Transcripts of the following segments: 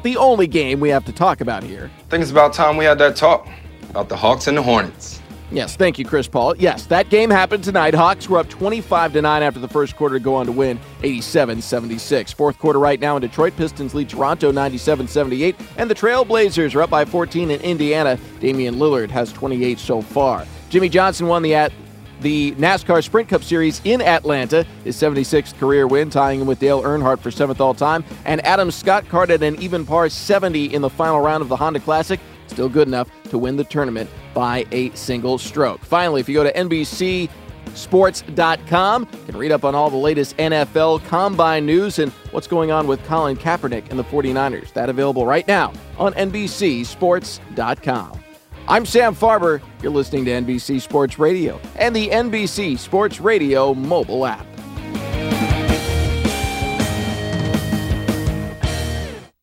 the only game we have to talk about here. I think it's about time we had that talk about the Hawks and the Hornets. Yes, thank you, Chris Paul. Yes, that game happened tonight. Hawks were up 25-9 after the first quarter to go on to win 87-76. Fourth quarter right now in Detroit. Pistons lead Toronto 97-78, and the Trailblazers are up by 14 in Indiana. Damian Lillard has 28 so far. Jimmy Johnson won the NASCAR Sprint Cup Series in Atlanta, his 76th career win, tying him with Dale Earnhardt for 7th all-time. And Adam Scott carded an even par 70 in the final round of the Honda Classic. Still good enough to win the tournament by a single stroke. Finally, if you go to NBCSports.com, you can read up on all the latest NFL Combine news and what's going on with Colin Kaepernick and the 49ers. That available right now on NBCSports.com. I'm Sam Farber. You're listening to NBC Sports Radio and the NBC Sports Radio mobile app.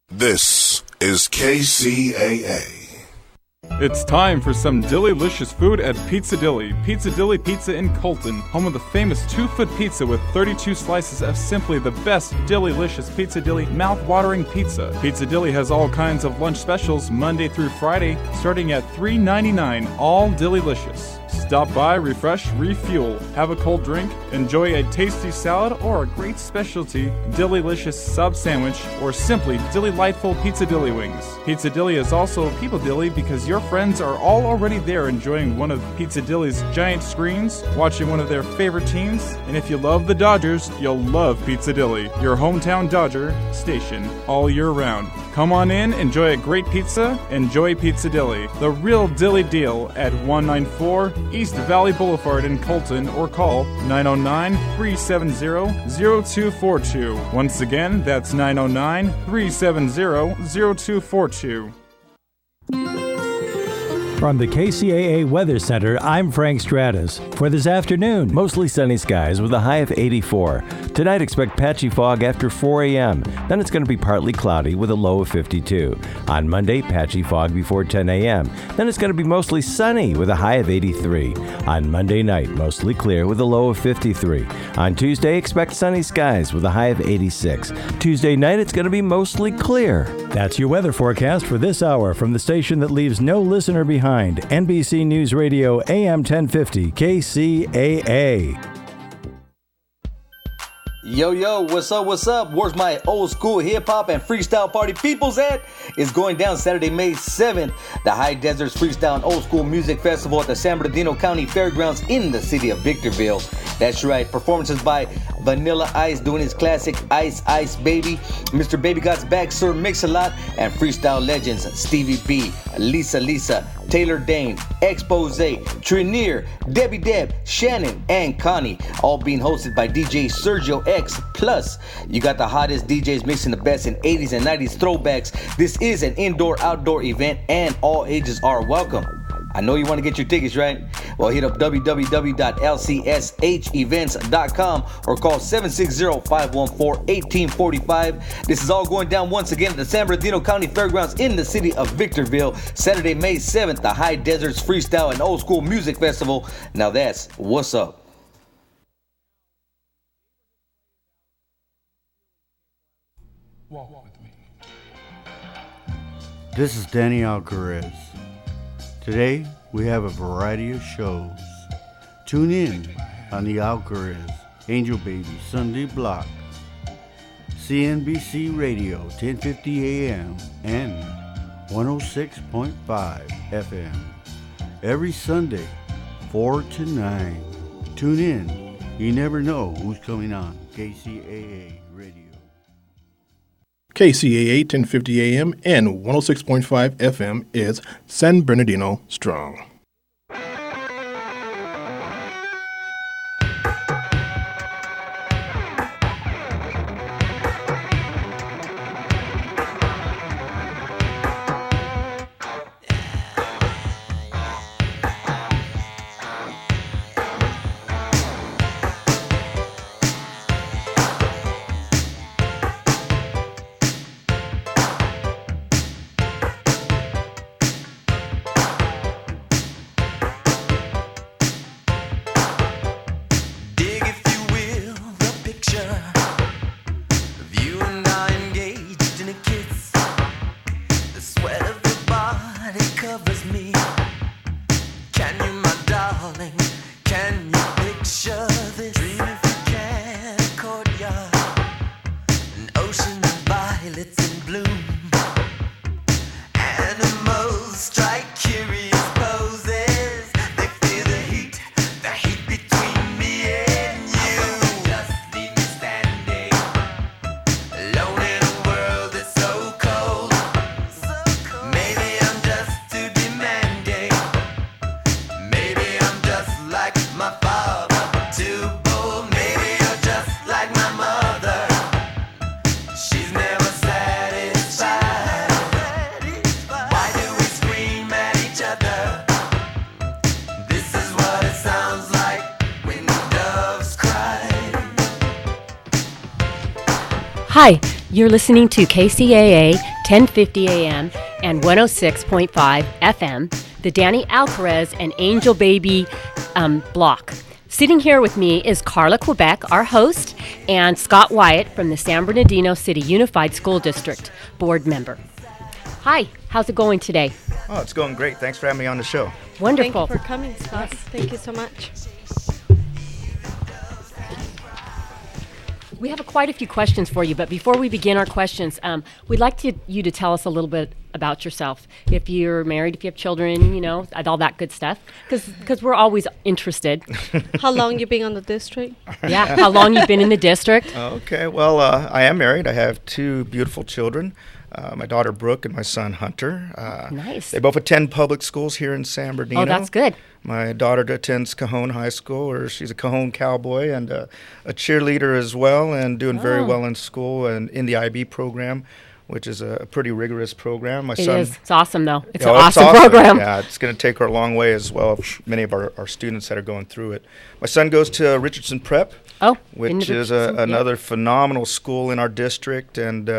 This is KCAA. It's time for some delicious food at Pizza Dilly. Pizza Dilly Pizza in Colton, home of the famous 2-foot pizza with 32 slices of simply the best delicious Pizza Dilly mouth-watering pizza. Pizza Dilly has all kinds of lunch specials Monday through Friday, starting at $3.99, all delicious. Stop by, refresh, refuel, have a cold drink, enjoy a tasty salad or a great specialty Dillylicious sub sandwich, or simply Dillylightful Pizza Dilly wings. Pizza Dilly is also People Dilly because your friends are all already there enjoying one of Pizza Dilly's giant screens, watching one of their favorite teams, and if you love the Dodgers, you'll love Pizza Dilly, your hometown Dodger station, all year round. Come on in, enjoy a great pizza, enjoy Pizza Dilly, the real Dilly deal at 194 East Valley Boulevard in Colton, or call 909-370-0242. Once again, that's 909-370-0242. From the KCAA Weather Center, I'm Frank Stratus. For this afternoon, mostly sunny skies with a high of 84. Tonight, expect patchy fog after 4 a.m. Then it's going to be partly cloudy with a low of 52. On Monday, patchy fog before 10 a.m. Then it's going to be mostly sunny with a high of 83. On Monday night, mostly clear with a low of 53. On Tuesday, expect sunny skies with a high of 86. Tuesday night, it's going to be mostly clear. That's your weather forecast for this hour from the station that leaves no listener behind. NBC News Radio AM 1050 KCAA. Yo, what's up? Where's my old school hip hop and freestyle party peoples at? It's going down Saturday, May 7th. The High Deserts Freestyle and Old School Music Festival at the San Bernardino County Fairgrounds in the city of Victorville. That's right, performances by Vanilla Ice doing his classic Ice Baby, Mr. Baby God's Back, Sir Mix-a-Lot, and freestyle legends Stevie B, Lisa, Taylor Dane, Expose, Trinier, Debbie Deb, Shannon, and Connie, all being hosted by DJ Sergio X. Plus, you got the hottest DJs mixing the best in 80s and 90s throwbacks. This is an indoor-outdoor event, and all ages are welcome. I know you want to get your tickets, right? Well, hit up www.lcshevents.com or call 760-514-1845. This is all going down once again at the San Bernardino County Fairgrounds in the city of Victorville, Saturday, May 7th, the High Deserts Freestyle and Old School Music Festival. Now that's what's up. Walk with me. This is Danny Alcarez. Today, we have a variety of shows. Tune in on the Alcarez Angel Baby Sunday block, CNBC Radio 1050 AM and 106.5 FM. Every Sunday, 4 to 9. Tune in. You never know who's coming on KCAA Radio. KCAA 1050 AM and 106.5 FM is San Bernardino Strong. covers me. Can you, my darling, can you picture this? Dream if you can, a courtyard, an ocean of violets in bloom. Animals strike curious poses. They feel the heat between me and you. Just leave me standing, alone in a world that's so cold. Maybe I'm just too demanding. Maybe I'm just like my father, too bold. Maybe you're just like my mother. She's never satisfied. Why do we scream at each other? This is what it sounds like when doves cry. Hi, you're listening to KCAA 1050 AM and 106.5 FM, the Danny Alcarez and Angel Baby block. Sitting here with me is Carla Quebec, our host, and Scott Wyatt from the San Bernardino City Unified School District board member. Hi, how's it going today? Oh, it's going great. Thanks for having me on the show. Wonderful. Thank you for coming, Scott. Thank you so much. We have quite a few questions for you, but before we begin our questions, we'd like you to tell us a little bit about yourself. If you're married, if you have children, all that good stuff, because we're always interested. How long you been on the district? Yeah, how long you've been in the district? Okay, well, I am married. I have two beautiful children, my daughter Brooke and my son Hunter. Nice. They both attend public schools here in San Bernardino. Oh, that's good. My daughter attends Cajon High School, or she's a Cajon cowboy and a cheerleader as well, and doing very well in school and in the IB program, which is a pretty rigorous program. My son is. It's awesome, though. It's an an awesome program. Yeah, it's going to take her a long way as well. Many of our students that are going through it. My son goes to Richardson Prep, which is another phenomenal school in our district, and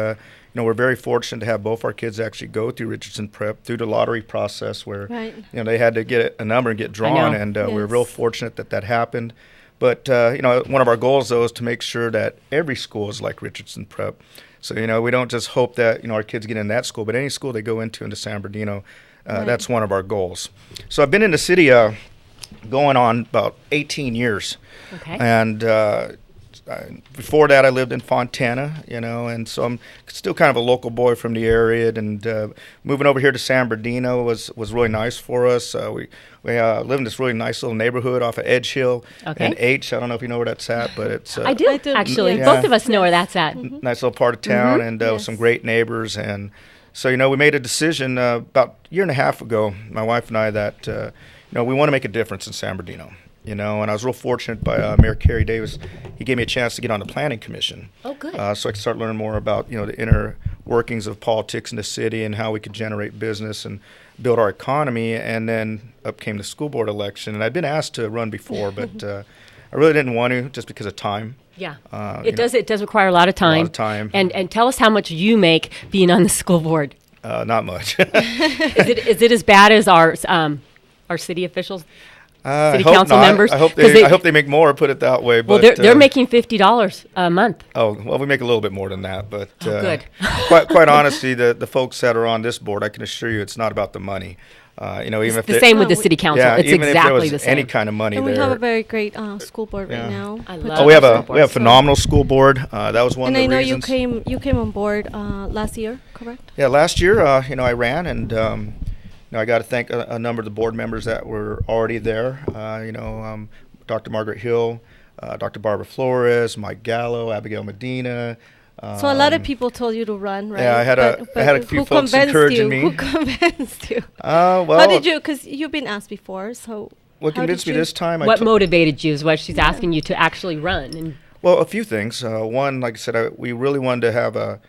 we're very fortunate to have both our kids actually go through Richardson Prep through the lottery process, where they had to get a number and get drawn, and we're real fortunate that happened. But one of our goals though is to make sure that every school is like Richardson Prep. So we don't just hope that our kids get in that school, but any school they go into San Bernardino, that's one of our goals. So I've been in the city going on about 18 years, and before that, I lived in Fontana, and so I'm still kind of a local boy from the area. And moving over here to San Bernardino was really nice for us. We live in this really nice little neighborhood off of Edge Hill and H. I don't know if you know where that's at, but it's I do actually. Yeah. Both of us know where that's at. Nice little part of town, and some great neighbors. And so we made a decision about a year and a half ago, my wife and I, that we want to make a difference in San Bernardino. And I was real fortunate by Mayor Kerry Davis. He gave me a chance to get on the Planning Commission. Oh, good. So I could start learning more about, the inner workings of politics in the city and how we could generate business and build our economy. And then up came the school board election. And I'd been asked to run before, but I really didn't want to just because of time. Yeah, it does require a lot of time. And tell us how much you make being on the school board. Not much. Is it as bad as our city officials? City council members. I hope they make more. Put it that way. Well, but they're making $50 a month. Oh well, we make a little bit more than that. But good. quite honestly, the folks that are on this board, I can assure you, it's not about the money. Even it's if the same with the city council. Yeah, it's even exactly if there was the same. any kind of money and there. we have a very great school board right now. I love. We have a phenomenal school board. That was one of the reasons. And I know you came on board last year, correct? Yeah, last year, I ran and. I got to thank a number of the board members that were already there. Dr. Margaret Hill, Dr. Barbara Flores, Mike Gallo, Abigail Medina. So a lot of people told you to run, right? Yeah, I had a few folks encouraging me. Who convinced you? Well, how did you? Because you've been asked before, so. What convinced me this time? What motivated you is what she's asking you to actually run. Well, a few things. One, like I said, we really wanted to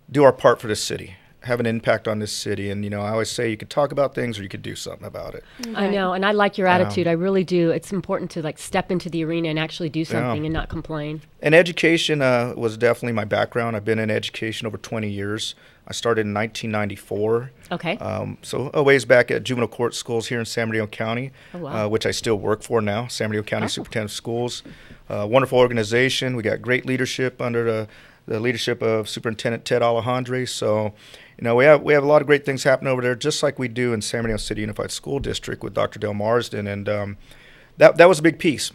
do our part for the city. Have an impact on this city, and I always say you could talk about things or you could do something about it. I know, and I like your attitude. I really do. It's important to step into the arena and actually do something and not complain. And education was definitely my background. I've been in education over 20 years. I started in 1994. Okay. So a ways back at juvenile court schools here in San Bernardino County, which I still work for now, San Bernardino County Superintendent of Schools. Wonderful organization. We got great leadership under the leadership of Superintendent Ted Alejandre. So, we have a lot of great things happening over there, just like we do in San Bernardino City Unified School District with Dr. Del Marsden, and that was a big piece.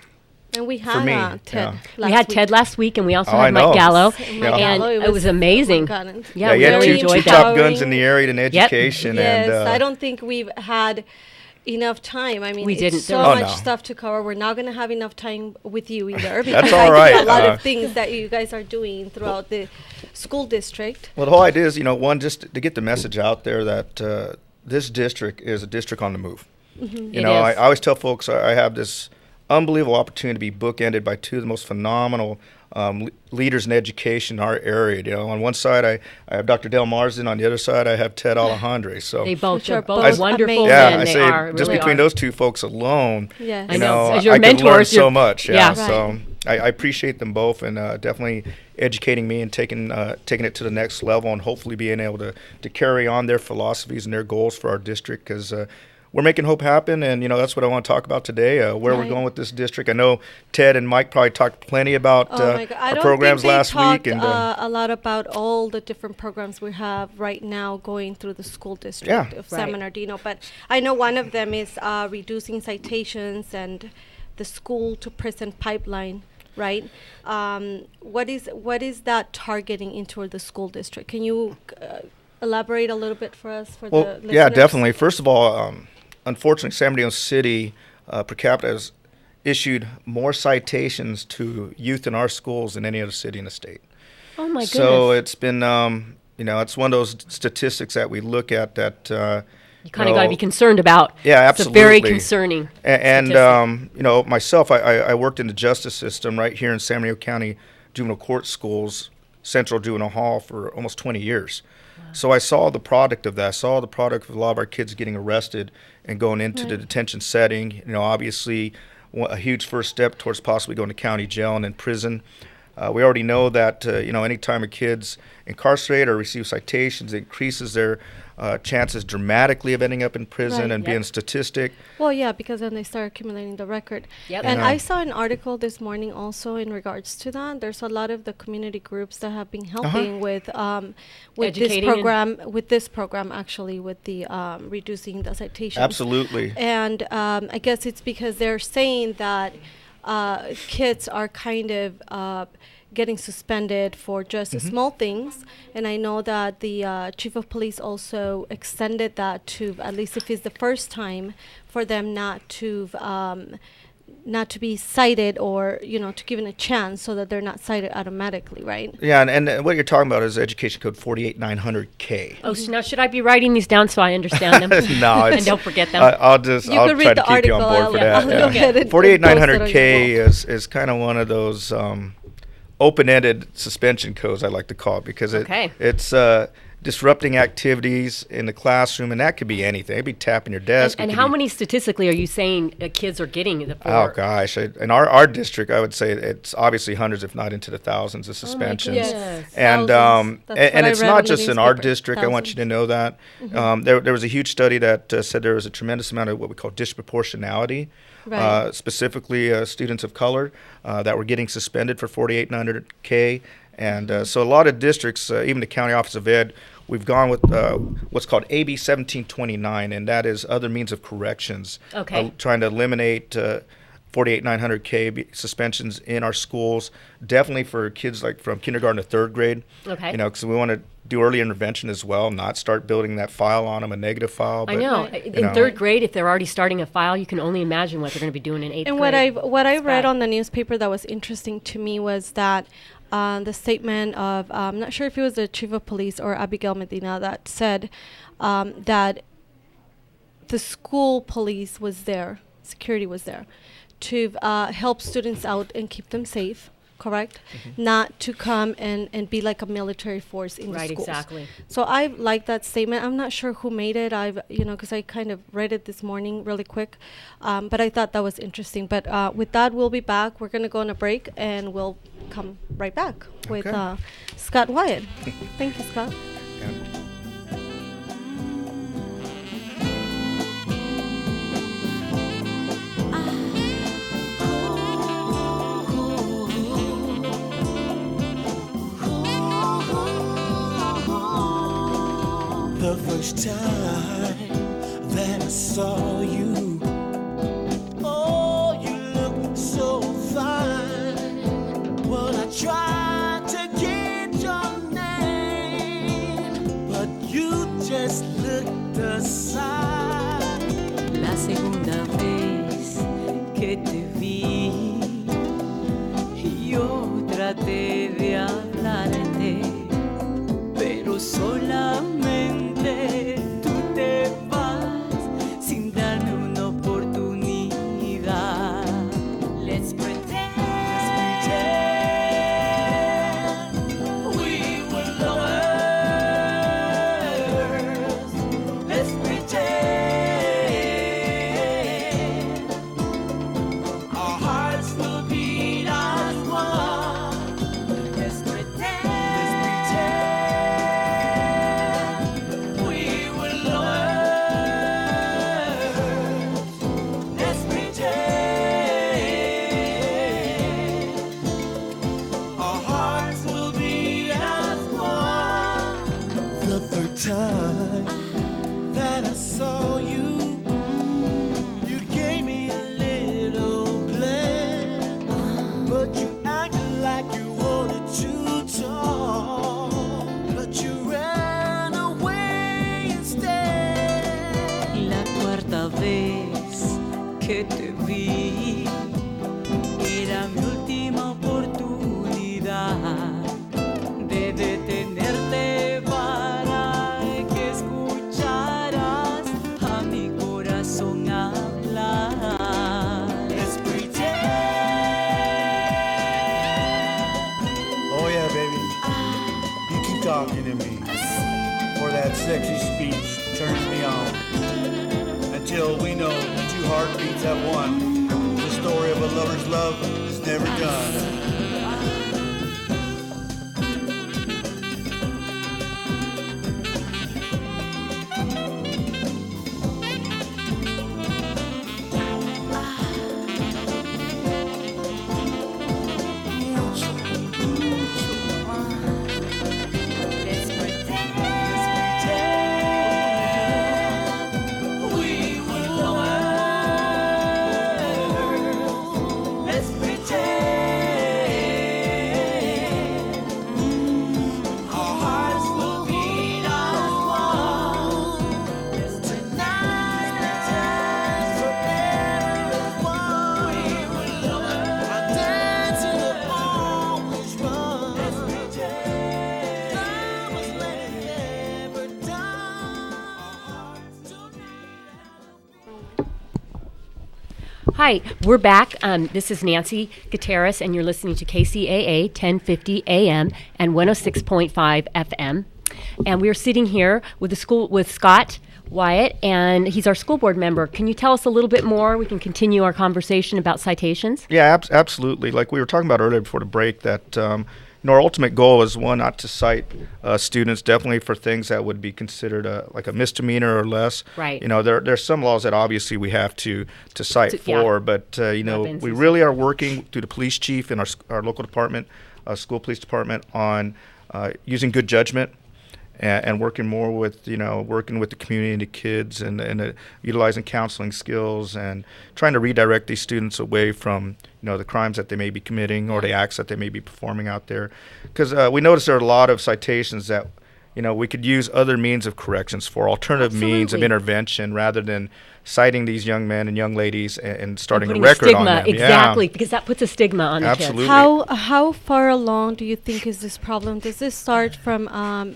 And we had Ted. We had Ted last week, and we also had Mike Gallo, and it was amazing. Yeah, you had two top guns in the area in education. Yes, and I don't think we've had enough time. I mean, we didn't. So much stuff to cover. We're not going to have enough time with you either. Because That's all right. A lot of things that you guys are doing throughout the school district. Well, the whole idea is, one, just to get the message out there that this district is a district on the move. Mm-hmm. I always tell folks I have this unbelievable opportunity to be bookended by two of the most phenomenal leaders in education in our area. On one side, I have Dr. Del Marsden. On the other side, I have Ted Alejandre. So they both are wonderful. Yeah, I say just between those two folks alone, I know, as your I mentors, could learn so much. Yeah, right. So I appreciate them both, and definitely educating me and taking it to the next level, and hopefully being able to carry on their philosophies and their goals for our district, because we're making hope happen, and that's what I want to talk about today, where we're going with this district. I know Ted and Mike probably talked plenty about our programs last week. And a lot about all the different programs we have right now going through the school district of San Bernardino. But I know one of them is reducing citations and the school to prison pipeline. Right? What is that targeting into the school district? Can you elaborate a little bit for us, the listeners? Yeah, definitely. First of all, unfortunately, San Bernardino City per capita has issued more citations to youth in our schools than any other city in the state. Oh, my goodness. So it's been, it's one of those statistics that we look at that you kind of got to be concerned about. Yeah, absolutely. It's very concerning. And myself, I worked in the justice system right here in San Bernardino County Juvenile Court Schools, Central Juvenile Hall, for almost 20 years. Wow. So I saw the product of that. I saw the product of a lot of our kids getting arrested and going into the detention setting. Obviously, a huge first step towards possibly going to county jail and then prison. We already know that, anytime a kid's incarcerated or receives citations, it increases their chances dramatically of ending up in prison and being statistic. Well, yeah, because then they start accumulating the record. Yep. And I saw an article this morning also in regards to that. There's a lot of the community groups that have been helping with this program actually, with the reducing the citations. Absolutely. And I guess it's because they're saying that kids are kind of getting suspended for just small things, and I know that the chief of police also extended that to, at least if it's the first time, for them not to be cited, or to given a chance, so that they're not cited automatically, right? Yeah, and what you're talking about is Education Code 48900K. Oh, so now should I be writing these down so I understand them? No, and don't forget them. I'll try to keep you on board for that. 48900K is kind of one of those open-ended suspension codes, I like to call it, because it's disrupting activities in the classroom, and that could be anything. It'd be tapping your desk. And how many statistically are you saying kids are getting? Oh gosh, in our district, I would say it's obviously hundreds, if not into the thousands, of suspensions. And it's not just in our district. I want you to know that there was a huge study that said there was a tremendous amount of what we call disproportionality. Specifically students of color that were getting suspended for 48900K. And so a lot of districts, even the County Office of Ed, we've gone with what's called AB 1729, and that is other means of corrections. Trying to eliminate 48900K suspensions in our schools, definitely for kids like from kindergarten to third grade. Because we want to do early intervention as well, not start building that file on them, a negative file. But, I know. In third grade, if they're already starting a file, you can only imagine what they're going to be doing in eighth grade. And what I read on the newspaper that was interesting to me was that the statement of, I'm not sure if it was the chief of police or Abigail Medina, that said that the school police was there, security was there, to help students out and keep them safe. Correct? Not to come and be like a military force in the schools. Exactly. So I like that statement. I'm not sure who made it. Because I kind of read it this morning really quick. But I thought that was interesting. But with that, we'll be back. We're going to go on a break, and we'll come right back with Scott Wyatt. Thank you, Scott. The first time that I saw you, oh, you look so fine. Well, I tried to get your name, but you just looked aside. La segunda vez que te vi, yo traté de hablarte, pero solamente tú te vas sin darme una oportunidad. Let's pretend we were lovers. Let's pretend our hearts will beat as one. Let's pretend we were lovers. Let's pretend our hearts will beat as one. The third time that I saw you, you gave me a little glance, but you acted like you wanted to talk, but you ran away instead. La cuarta vez que te vi, era mi última oportunidad de detenerte para que escucharas a mi corazón hablar. Let's pretend. Oh yeah, baby. You keep talking to me. For that sexy speech turns me on. Until we know two heartbeats have one. The story of a lover's love is never done. Let's pretend we were lovers. Let's pretend our hearts will beat as one. Let's tonight forever as one. We were lovers. Our dancing will always run. Let's pretend Promise let it never die. Hi, we're back. This is Nancy Gutierrez, and you're listening to KCAA 1050 AM and 106.5 FM. And we're sitting here with Scott Wyatt, and he's our school board member. Can you tell us a little bit more? We can continue our conversation about citations. Yeah, absolutely. Like we were talking about earlier before the break, that our ultimate goal is one, not to cite students definitely for things that would be considered like a misdemeanor or less. Right. There's some laws that obviously we have to cite Yeah. for, but Weapons we and really are working through the police chief and our local department, school police department, on using good judgment. And working more with, working with the community and the kids, and utilizing counseling skills, and trying to redirect these students away from, the crimes that they may be committing or the acts that they may be performing out there. Because we notice there are a lot of citations that, we could use other means of corrections for, alternative means of Absolutely. intervention, rather than citing these young men and young ladies and starting a Putting record stigma, on them. exactly, because that puts a stigma on the Absolutely. kids. How far along do you think is this problem? Does this start from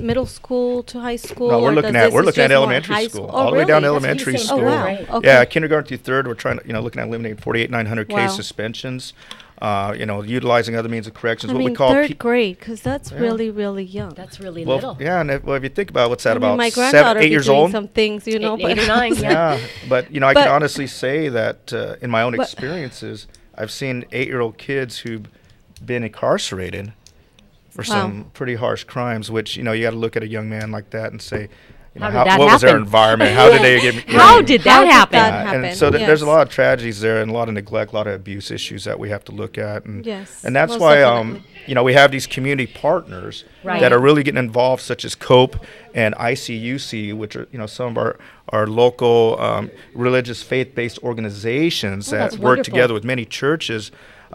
middle school to high school? No, we're or looking does at this we're is looking at just more elementary high school, Oh, all the way down to really? elementary That's school. what Oh, you're saying. wow. Okay. Yeah, kindergarten through third, we're trying to looking at eliminating 48,900 Wow. case suspensions. Utilizing other means of corrections. I What mean, we call third grade, because that's Yeah. really, really young. That's really well, little. yeah, and if you think about what's that, I mean, about my 7, granddaughter 8 be years doing old? some things, Eight but or nine, Yeah, but I But- can honestly say that in my own But- experiences, I've seen 8-year-old kids who've been incarcerated for Wow. some pretty harsh crimes. Which you got to look at a young man like that and say, what was their environment? How did they get? How did that happen? And so there's a lot of tragedies there, and a lot of neglect, a lot of abuse issues that we have to look at, and that's why we have these community partners that are really getting involved, such as COPE and ICUC, which are some of our local religious faith-based organizations that work together with many churches.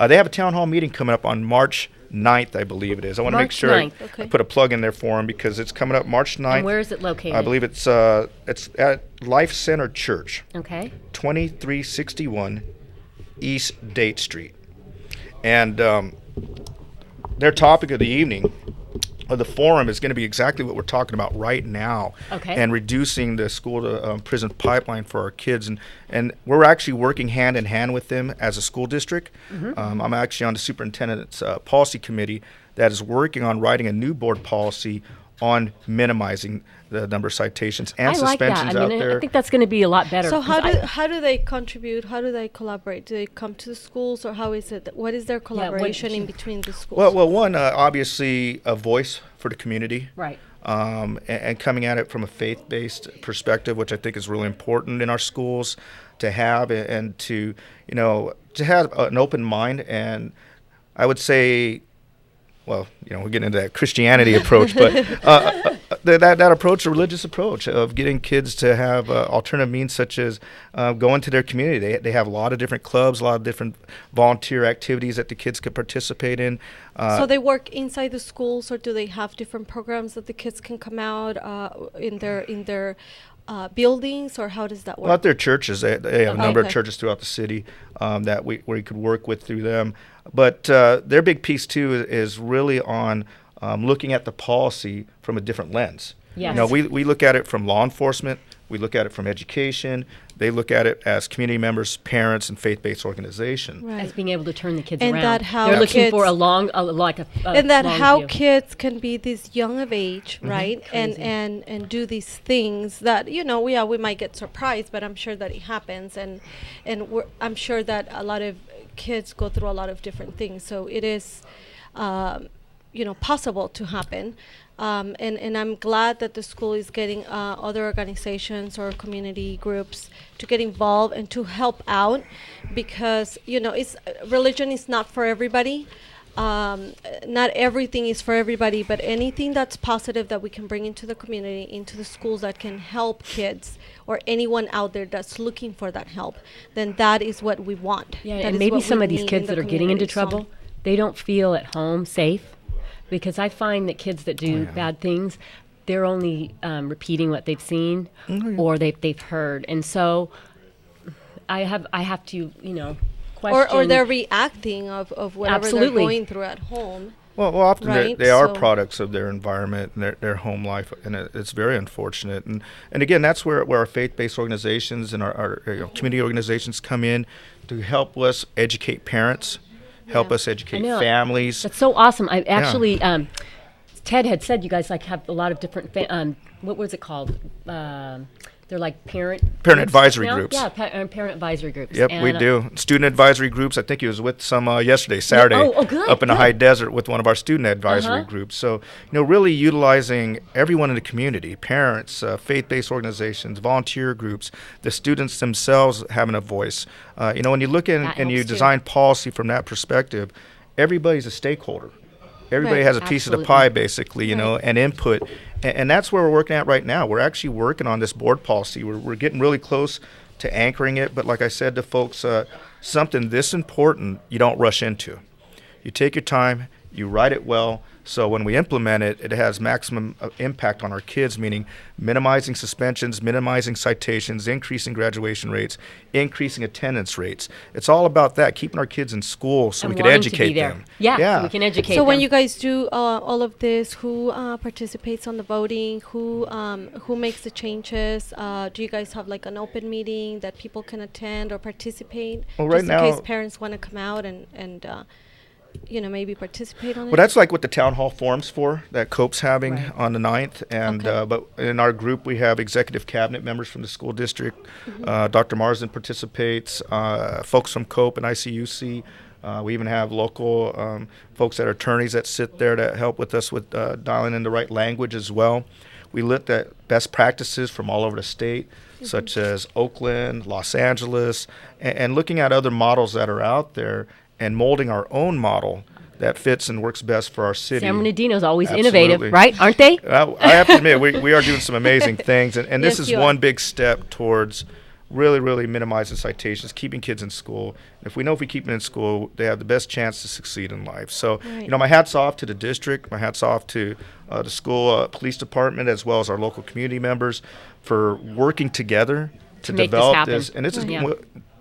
They have a town hall meeting coming up on March 9th, I believe it is. I want to make sure I put a plug in there for them because it's coming up March 9th. And where is it located? I believe it's at Life Center Church. Okay. 2361 East Date Street. And their topic of the evening of the forum is going to be exactly what we're talking about right now, and reducing the school to prison pipeline for our kids, and we're actually working hand in hand with them as a school district. I'm actually on the superintendent's policy committee that is working on writing a new board policy on minimizing the number of citations and suspensions out there. I think that's going to be a lot better. So how do they contribute? How do they collaborate? Do they come to the schools, or how is it? What is their collaboration in between the schools? Well, one obviously a voice for the community, right? And coming at it from a faith-based perspective, which I think is really important in our schools to have, and to have an open mind. And I would say, well, we're getting into that Christianity approach, but that approach, a religious approach of getting kids to have alternative means, such as going to their community. They have a lot of different clubs, a lot of different volunteer activities that the kids could participate in. So they work inside the schools, or do they have different programs that the kids can come out in their buildings, or how does that work? Well, at their churches, they have a number of churches throughout the city that we could work with through them. But their big piece too is really on looking at the policy from a different lens. Yes. We look at it from law enforcement, we look at it from education. They look at it as community members, parents, and faith-based organization. As being able to turn the kids and around. That how they're looking for and that how view. Kids can be this young of age, right? Crazy. And do these things that we might get surprised, but I'm sure that it happens, and I'm sure that a lot of kids go through a lot of different things. So it is, possible to happen. And I'm glad that the school is getting other organizations or community groups to get involved and to help out, because religion is not for everybody. Not everything is for everybody, but anything that's positive that we can bring into the community, into the schools, that can help kids or anyone out there that's looking for that help, then that is what we want. Yeah, and maybe some of these kids that are getting into trouble, they don't feel at home safe. Because I find that kids that do bad things, they're only repeating what they've seen or they've heard, and so I have to question. Or they're reacting of whatever they're going through at home. Well, often they are products of their environment and their home life, and it's very unfortunate. And again, that's where our faith-based organizations and our community organizations come in to help us educate parents. Help us educate families. That's so awesome. I actually, Ted had said you guys have a lot of different, what was it called? They're like parent advisory groups. Yeah, parent advisory groups. Yep, we do. Student advisory groups. I think he was with some Saturday, up in the high desert with one of our student advisory groups. So, really utilizing everyone in the community, parents, faith-based organizations, volunteer groups, the students themselves having a voice. When you look in and you design policy from that perspective, everybody's a stakeholder. Everybody has a piece of the pie, basically, and input. And that's where we're working at right now. We're actually working on this board policy. We're getting really close to anchoring it. But like I said to folks, something this important, you don't rush into. You take your time, you write it well, so when we implement it, it has maximum impact on our kids, meaning minimizing suspensions, minimizing citations, increasing graduation rates, increasing attendance rates. It's all about that, keeping our kids in school so we can educate them. Yeah, so we can educate them. So when you guys do all of this, who participates on the voting? Who makes the changes? Do you guys have like an open meeting that people can attend or participate? Well, right now, in case parents want to come out and maybe participate on it? Well, that's like what the town hall forum's for, that COPE's having on the 9th. And but in our group, we have executive cabinet members from the school district. Dr. Marsden participates, folks from COPE and ICUC. We even have local folks that are attorneys that sit there to help with us with dialing in the right language as well. we looked at best practices from all over the state, such as Oakland, Los Angeles, and looking at other models that are out there and molding our own model that fits and works best for our city. San Bernardino's always Absolutely. innovative, right? Aren't they? I have to admit, we are doing some amazing things, and this Yes, is you one are. big step towards really minimizing citations, keeping kids in school. If we know if we keep them in school, they have the best chance to succeed in life. So, Right. my hat's off to the district, my hat's off to the school police department, as well as our local community members for working together to make this develop happen. this. And this is Yeah.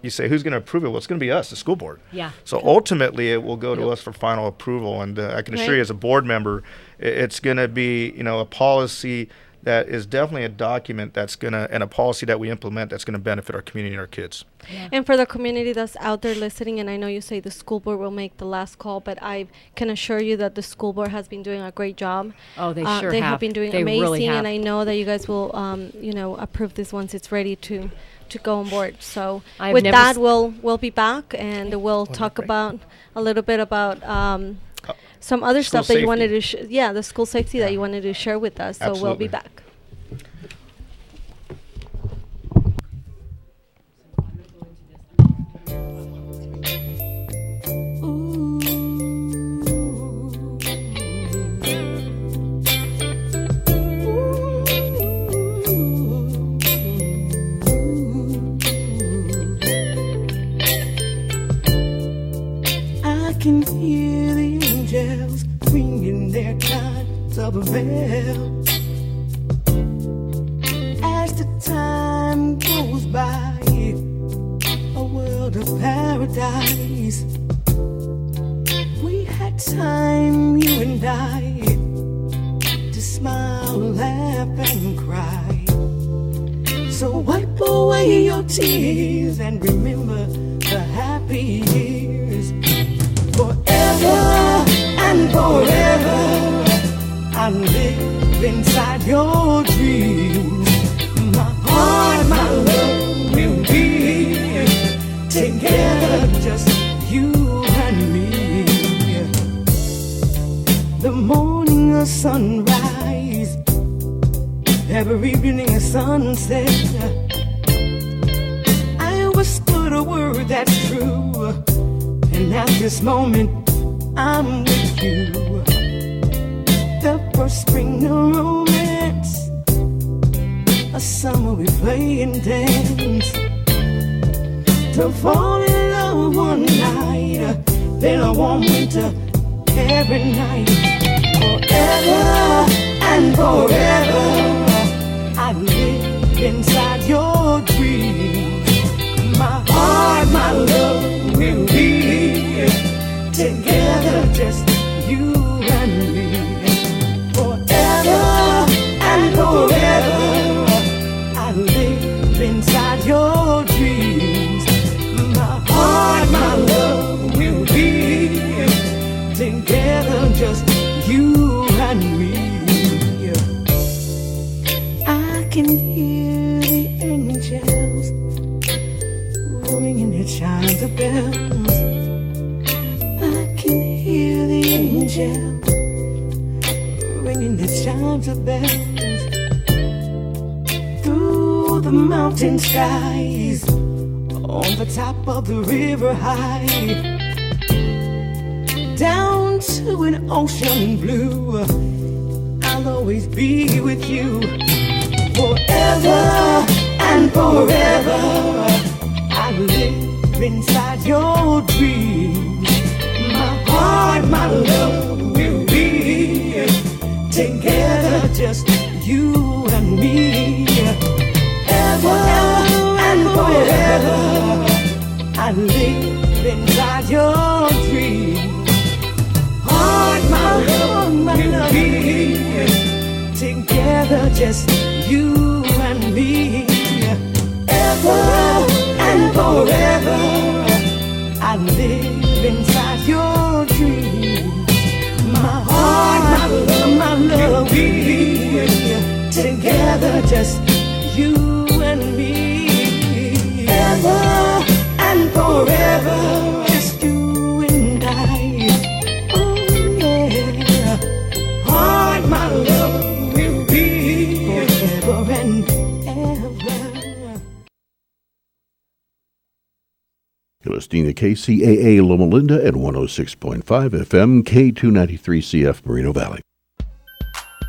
you say, who's going to approve it? Well, it's going to be us, the school board. Yeah. So ultimately, it will go to us for final approval. And I can assure Right. you, as a board member, it's going to be, a policy that is definitely a document that's going to, and a policy that we implement that's going to benefit our community and our kids. And for the community that's out there listening, and I know you say the school board will make the last call, but I can assure you that the school board has been doing a great job. Oh, they sure They have. have been doing They amazing, really have. and I know that you guys will, approve this once it's ready to go on board. So I've with never that, s- we'll be back, and we'll talk about a little bit about some other School stuff that you wanted safety. to, the school safety that you wanted to share with us. So we'll Absolutely. be back. I can hear the angels ringing their chimes of a bell. As the time goes by, a world of paradise. We had time, you and I, to smile, laugh, and cry. So wipe away your tears and remember the happy years. Forever and forever, I live inside your dreams. My heart, my love will be together, just you and me. The morning, a sunrise, every evening, a sunset. I whispered a word that's true, and at this moment, I'm with you. The first spring of romance, a summer we play and dance. To fall in love one night, then a warm winter every night. Forever and forever, I live inside your dreams. My heart, my love will be together, just you and me. Forever and forever, I live inside your dreams. My heart, my love will be together, just you and me. I can hear the angels ringing their chimes of bells. I can hear the angels ringing their chimes of bells. Through the mountain skies, on the top of the river high, down to an ocean blue, I'll always be with you. Forever and forever, I live inside your dreams. My heart, my love will be together, just you and me. Ever and forever, I live inside your dreams. Heart, my love will be together, just you and me. Ever and forever, I live inside your dreams. My heart, my love will be together, just you and me. Ever and forever, just you and I. Oh yeah, heart, my love will be You're listening to KCAA Loma Linda at 106.5 FM, K293CF Moreno Valley.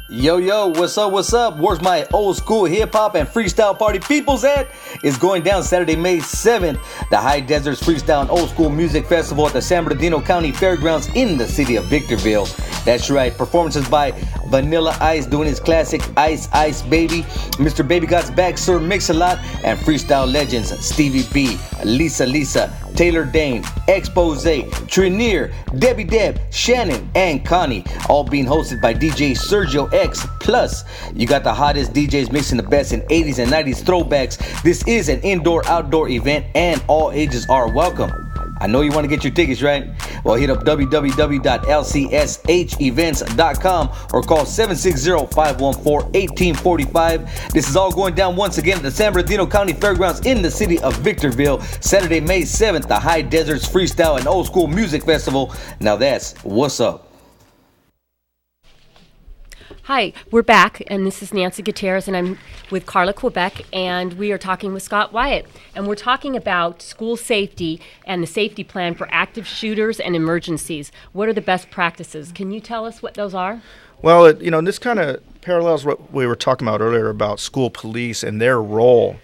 Yo, yo, what's up, what's up? Where's my old school hip-hop and freestyle party peoples at? It's going down Saturday, May 7th. The High Deserts Freestyle and Old School Music Festival at the San Bernardino County Fairgrounds in the city of Victorville. That's right, performances by Vanilla Ice doing his classic Ice Ice Baby, Mr. Baby God's Back, Sir Mix-a-Lot, and freestyle legends Stevie B, Lisa, Taylor Dane, Expose, Trinier, Debbie Deb, Shannon, and Connie, all being hosted by DJ Sergio X. Plus, you got the hottest DJs mixing the best in 80s and 90s throwbacks. This is an indoor-outdoor event and all ages are welcome. I know you want to get your tickets, right? Well, hit up www.lcshevents.com or call 760-514-1845. This is all going down once again at the San Bernardino County Fairgrounds in the city of Victorville, Saturday, May 7th, the High Deserts Freestyle and Old School Music Festival. Now that's what's up. Hi, we're back, and this is Nancy Gutierrez, and I'm with Carla Quebec, and we are talking with Scott Wyatt, and we're talking about school safety and the safety plan for active shooters and emergencies. What are the best practices? Can you tell us what those are? Well, this kind of parallels what we were talking about earlier about school police and their role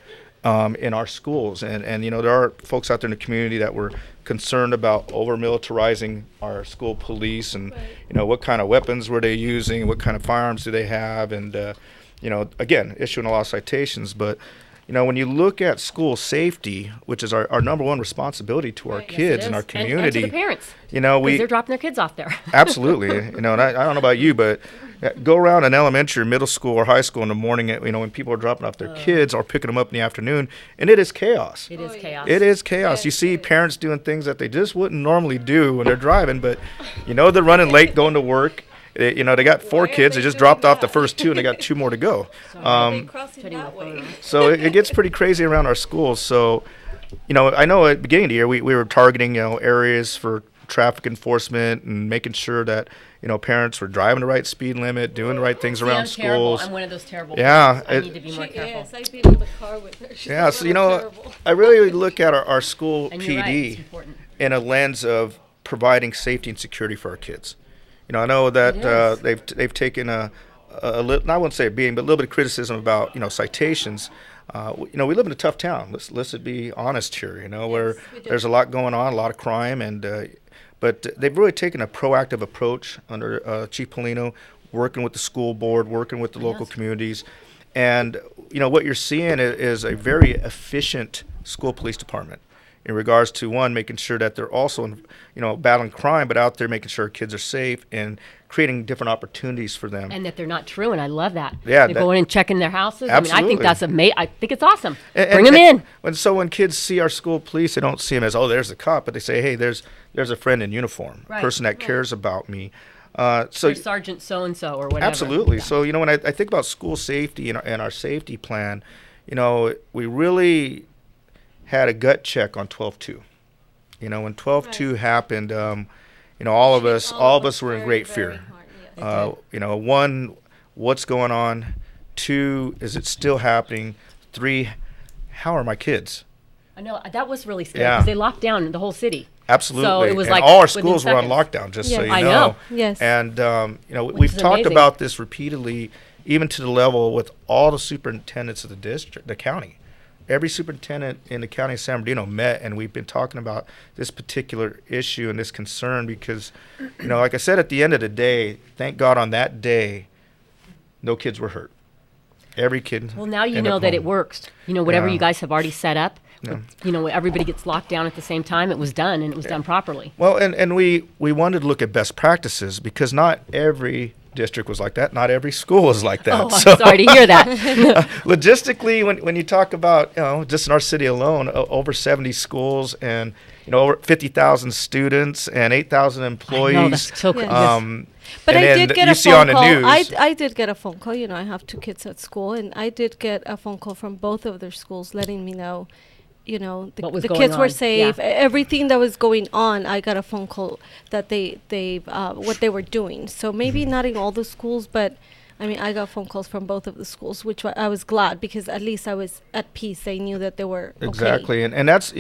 in our schools. And there are folks out there in the community that were concerned about over-militarizing our school police and, what kind of weapons were they using, what kind of firearms do they have, and, again, issuing a lot of citations. But, when you look at school safety, which is our number one responsibility to our kids and our community. And to the parents, because they're dropping their kids off there. Absolutely. And I don't know about you, but go around an elementary, middle school, or high school in the morning, when people are dropping off their kids or picking them up in the afternoon, and it is chaos. It is chaos. It is chaos. You see parents doing things that they just wouldn't normally do when they're driving, but they're running late going to work. They got 4 kids. They just dropped off the first 2, and they got 2 more to go. So it gets pretty crazy around our schools. So, I know at the beginning of the year we were targeting areas for traffic enforcement and making sure that parents were driving the right speed limit, doing the right things around schools. I'm one of those terrible parents. I need to be more careful. Yes, I've been in the car with her. She's I really look at our school and PD in a lens of providing safety and security for our kids. I know that they've taken a little, I wouldn't say a beating, but a little bit of criticism about citations. We live in a tough town. Let's be honest here. Where there's a lot going on, a lot of crime, and but they've really taken a proactive approach under Chief Polino, working with the school board, working with the local communities, and what you're seeing is a very efficient school police department in regards to, one, making sure that they're also battling crime, but out there making sure kids are safe and creating different opportunities for them. And that they're not true, and I love that. Yeah, they're going and checking their houses. Absolutely. I think that's amazing. I think it's awesome. Bring them in. When kids see our school police, they don't see them as, oh, there's the cop, but they say, hey, there's a friend in uniform, a person that cares about me. Or Sergeant so-and-so or whatever. Absolutely. Yeah. So, when I think about school safety and our safety plan, we really had a gut check on 12/2. When 12/2 happened, all of us were in great fear. One, what's going on? 2, is it still happening? 3, how are my kids? I know that was really scary because they locked down the whole city. Absolutely. So it was and like all our schools were on lockdown, just so you know. I know. Yes. And we've talked about this repeatedly, even to the level with all the superintendents of the district, the county. Every superintendent in the county of San Bernardino met, and we've been talking about this particular issue and this concern because, like I said, at the end of the day, thank God on that day, no kids were hurt. Every kid. Well, now you know that it works. Whatever you guys have already set up, everybody gets locked down at the same time. It was done, and it was done properly. Well, and we wanted to look at best practices because not every district was like that. Not every school was like that. Oh, I'm sorry to hear that. Logistically, when you talk about, just in our city alone, over 70 schools and, over 50,000 students and 8,000 employees. I know, that's so good. But I did get a phone call. News, I did get a phone call. I have 2 kids at school, and I did get a phone call from both of their schools letting me know, the kids were safe. Yeah. Everything that was going on, I got a phone call that they what they were doing. So maybe not in all the schools, but I mean, I got phone calls from both of the schools, which I was glad because at least I was at peace. They knew that they were exactly, and that's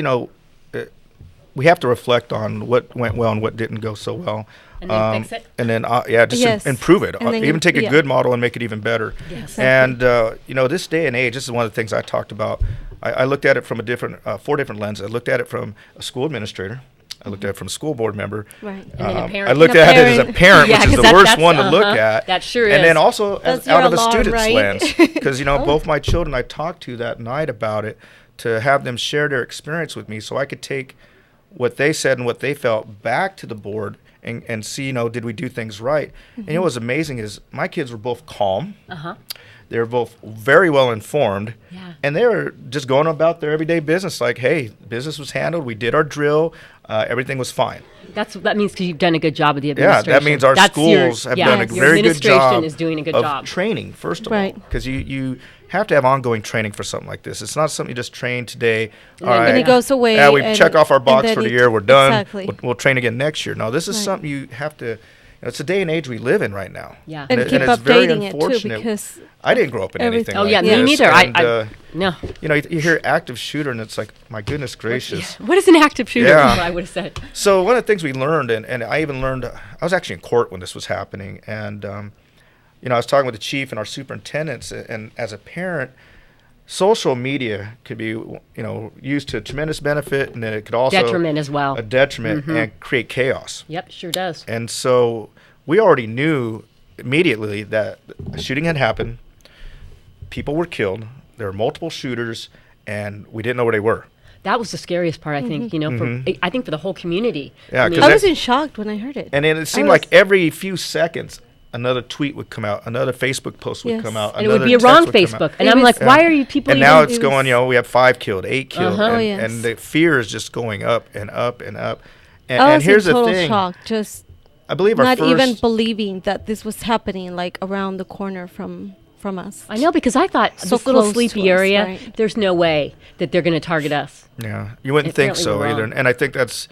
we have to reflect on what went well and what didn't go so well. And then fix it. And then, improve it. Even take a good model and make it even better. Yes. And, this day and age, this is one of the things I talked about. I looked at it from four different lenses. I looked at it from a school administrator. I looked at it from a school board member. Right. And then a parent. I looked at it as a parent, Yeah, which is the 'cause worst one to look at. That sure is. And then also out of a student's right? lens. Because, both my children I talked to that night about it to have them share their experience with me so I could take what they said and what they felt back to the board and see, did we do things right? And what was amazing is my kids were both calm. They were both very well informed. Yeah. And they were just going about their everyday business like, hey, business was handled. We did our drill. Everything was fine. That means because you've done a good job with the administration. Yeah, that means our schools have done a very good job. Administration is doing a good job. Training, first of all. Because you have to have ongoing training for something like this. It's not something you just train today. All right. And it goes away. Yeah, we check off our box for the year. We're done. Exactly. We'll train again next year. No, this is something you have to. It's the day and age we live in right now. Yeah. And keep it's very updating it too, unfortunate. because I didn't grow up in anything Oh like yeah, this. me neither. And, no. You hear active shooter and it's like, my goodness gracious. What is an active shooter? Yeah. Is what I would have said. So one of the things we learned, and I even learned, I was actually in court when this was happening, and I was talking with the chief and our superintendents, and as a parent, social media could be used to tremendous benefit, and then it could also detriment as well. A detriment and create chaos. Yep, sure does. And so we already knew immediately that a shooting had happened, people were killed, there were multiple shooters, and we didn't know where they were. That was the scariest part, I think, I think for the whole community. Yeah, I was in shock when I heard it. And it seemed like every few seconds, another tweet would come out, another Facebook post would come out, and it would be a wrong Facebook. And I'm like, why are you people? And now it's going, we have 5 killed, 8 killed, yes. and the fear is just going up and up and up. I was here's in total the thing, shock, just I believe not even believing that this was happening, like around the corner from us. I know, because I thought So this little close sleepy to us, area, right? there's no way that they're going to target us. Yeah, you wouldn't think Apparently so we're either. wrong. And I think that's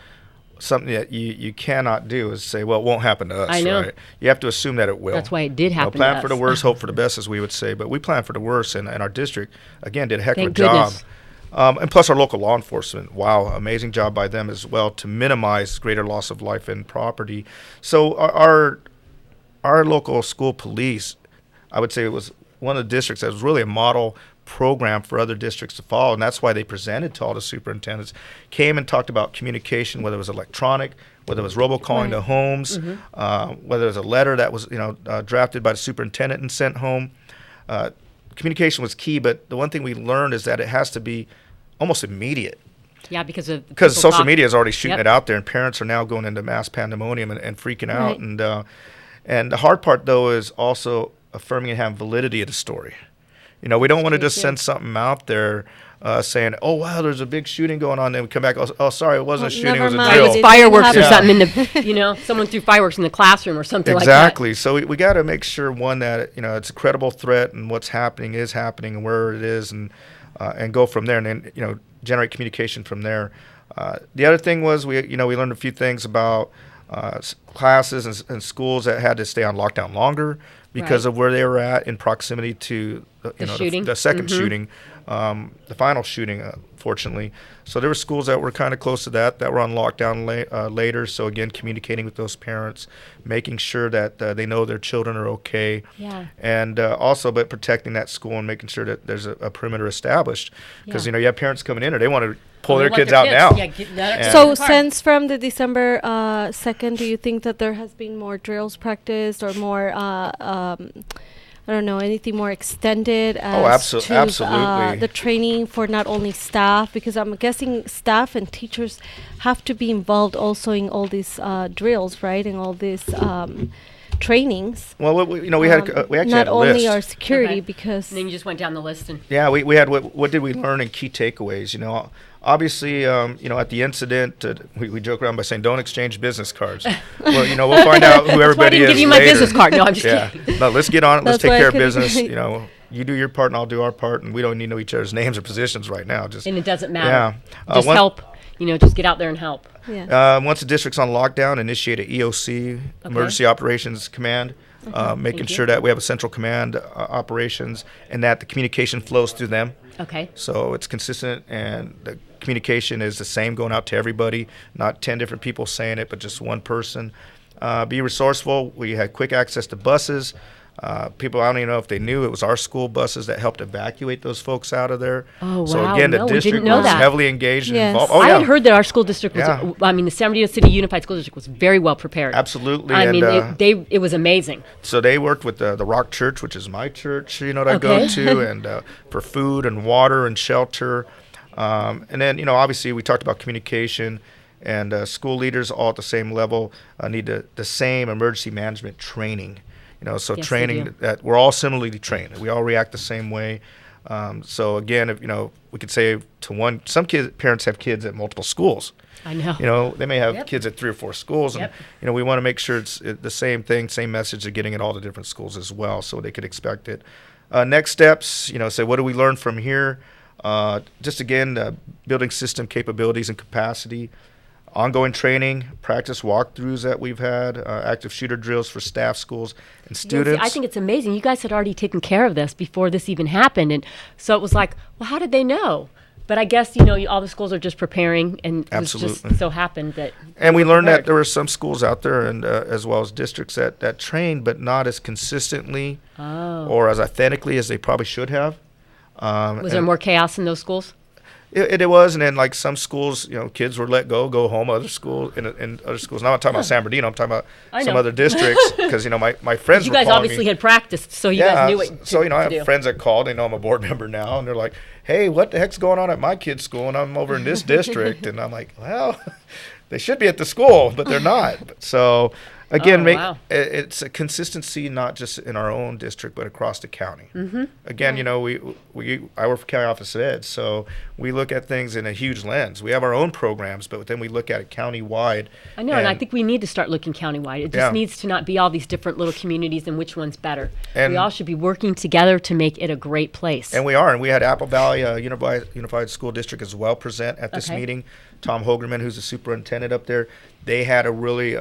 something that you cannot do, is say, well, it won't happen to us. I know. Right? You have to assume that it will. That's why it did happen to Plan us. for the worst, hope for the best, as we would say. But we planned for the worst, and our district, again, did a heck of a Thank job. goodness. And plus our local law enforcement, wow, amazing job by them as well to minimize greater loss of life and property. So our local school police, I would say it was one of the districts that was really a model program for other districts to follow, and that's why they presented to all the superintendents, came and talked about communication, whether it was electronic, whether it was robocalling to homes, whether it was a letter that was drafted by the superintendent and sent home. Communication was key, but the one thing we learned is that it has to be almost immediate. Yeah, because social media is already shooting it out there, and parents are now going into mass pandemonium and freaking out. And the hard part, though, is also affirming and having validity of the story. We don't want to just send something out there saying, oh, wow, there's a big shooting going on. Then we come back, oh, sorry, it wasn't a shooting, it was a drill. It was fireworks or something in the, someone threw fireworks in the classroom or something like that. Exactly. So we got to make sure, one, that, it's a credible threat and what's happening is happening and where it is, and go from there, and then, generate communication from there. The other thing was we learned a few things about classes and schools that had to stay on lockdown longer because of where they were at in proximity to the second shooting, the final shooting, fortunately. So there were schools that were kind of close to that were on lockdown later. So again, communicating with those parents, making sure that they know their children are okay, and also but protecting that school and making sure that there's a perimeter established, because you have parents coming in and they want to pull their kids out now. So since from the December 2nd, do you think that there has been more drills practiced or more I don't know, anything more extended as to absolutely. The training for not only staff, because I'm guessing staff and teachers have to be involved also in all these drills, right, and all these trainings. Well, we actually not had a only list. our security, because and then you just went down the list and we had what did we learn in key takeaways. Obviously, at the incident, we joke around by saying, don't exchange business cards. Well, we'll find out who everybody is I didn't give you later. my business card. No, I'm just kidding. No, let's get on it. Let's That's take why I care of couldn't- business. You do your part and I'll do our part, and we don't need to know each other's names or positions right now. And it doesn't matter. Yeah. Just help. Just get out there and help. Yeah. Once the district's on lockdown, initiate an EOC, Emergency Operations Command. making sure that we have a central command operations and that the communication flows through them. Okay. So it's consistent and the communication is the same going out to everybody, not 10 different people saying it, but just one person. Be resourceful. We had quick access to buses. People, I don't even know if they knew it was our school buses that helped evacuate those folks out of there. Oh, wow. So again, the district was heavily engaged and involved. I had heard that our school district was, the San Bernardino City Unified School District was very well prepared. Absolutely. I mean, it was amazing. So they worked with the Rock Church, which is my church, that I go to, and for food and water and shelter. And then, obviously we talked about communication. And school leaders all at the same level need the same emergency management training. Training that we're all similarly trained. We all react the same way. So again, if we could say to some parents have kids at multiple schools. I know. They may have kids at 3 or 4 schools, and we want to make sure it's the same thing, same message. They're getting at all the different schools as well, so they could expect it. Next steps, say what do we learn from here? Just again, building system capabilities and capacity. Ongoing training, practice walkthroughs that we've had, active shooter drills for staff, schools, and students. I think it's amazing. You guys had already taken care of this before this even happened. And so it was like, well, how did they know? But I guess, all the schools are just preparing, and it was just so happened that. And we learned that there were some schools out there, and as well as districts that trained, but not as consistently or as authentically as they probably should have. Was there more chaos in those schools? It was, and then like some schools, kids were let go home. Other schools, in other schools. Now I'm not talking about San Bernardino. I'm talking about some other districts because my friends. You guys obviously had practiced, so you guys knew what. So I have friends that called. They know I'm a board member now, and they're like, "Hey, what the heck's going on at my kid's school?" And I'm over in this district, and I'm like, "Well, they should be at the school, but they're not." So. Again, it's a consistency not just in our own district, but across the county. Mm-hmm. Again, I work for County Office of Ed, so we look at things in a huge lens. We have our own programs, but then we look at it county-wide. I know, and I think we need to start looking county-wide. It just needs to not be all these different little communities and which one's better. And we all should be working together to make it a great place. And we are, and we had Apple Valley Unified School District as well present at this meeting. Tom Hogerman, who's the superintendent up there, they had a really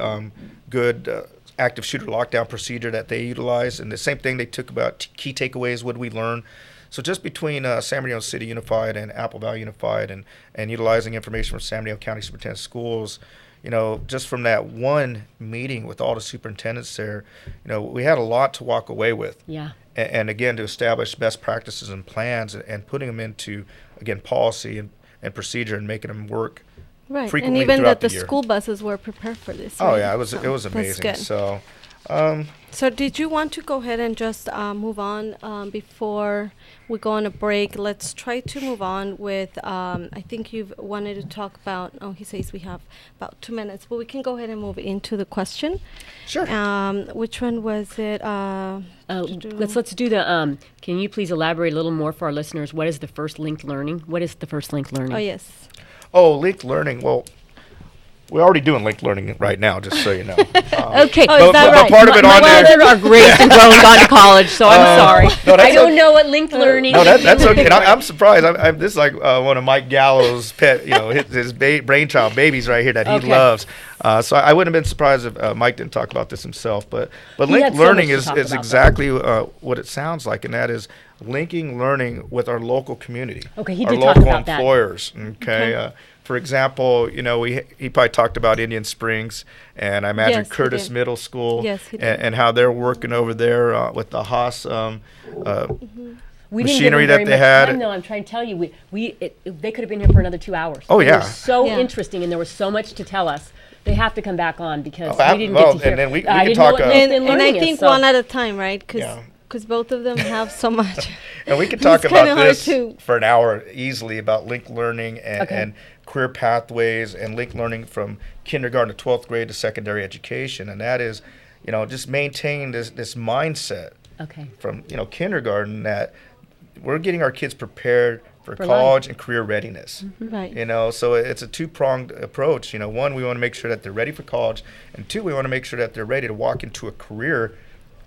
good active shooter lockdown procedure that they utilized. And the same thing they took about key takeaways, what did we learn? So just between San Bernardino City Unified and Apple Valley Unified and utilizing information from San Bernardino County Superintendent Schools, just from that one meeting with all the superintendents there, we had a lot to walk away with. Yeah. And again, to establish best practices and plans and putting them into, again, policy and procedure and making them work. Right, and even that the school buses were prepared for this. Oh right? yeah, it was amazing. That's good. So, did you want to go ahead and just move on before we go on a break? Let's try to move on with. I think you've wanted to talk about. Oh, he says we have about 2 minutes, but we can go ahead and move into the question. Sure. Which one was it? Let's do the. Can you please elaborate a little more for our listeners? What is the first linked learning? What is the first linked learning? Oh yes. Oh, linked learning. Well, we're already doing linked learning right now, just so you know. Okay. But part of it on there. My children are great and grown, gone to college, so I'm sorry. No, I don't know what linked learning. No, that's okay. And I'm surprised. This is like one of Mike Gallo's pet, his brainchild babies right here that he loves. So I wouldn't have been surprised if Mike didn't talk about this himself. But linked learning is exactly what it sounds like, and that is linking learning with our local community. Okay, he did talk about that. Our local employers. Okay. For example, he probably talked about Indian Springs, and I imagine Curtis Middle School, and how they're working over there with the Haas machinery that they had. No, I'm trying to tell you, they could have been here for another 2 hours. Oh yeah, it was so interesting, and there was so much to tell us. They have to come back on because we didn't get to hear. And then we can talk. And I think one at a time, right? Because both of them have so much. And we could talk about this for an hour easily about linked learning and career pathways and linked learning from kindergarten to 12th grade to secondary education. And that is, just maintain this mindset from, kindergarten that we're getting our kids prepared for college life and career readiness. Mm-hmm. Right. So it's a two-pronged approach. One, we want to make sure that they're ready for college. And two, we want to make sure that they're ready to walk into a career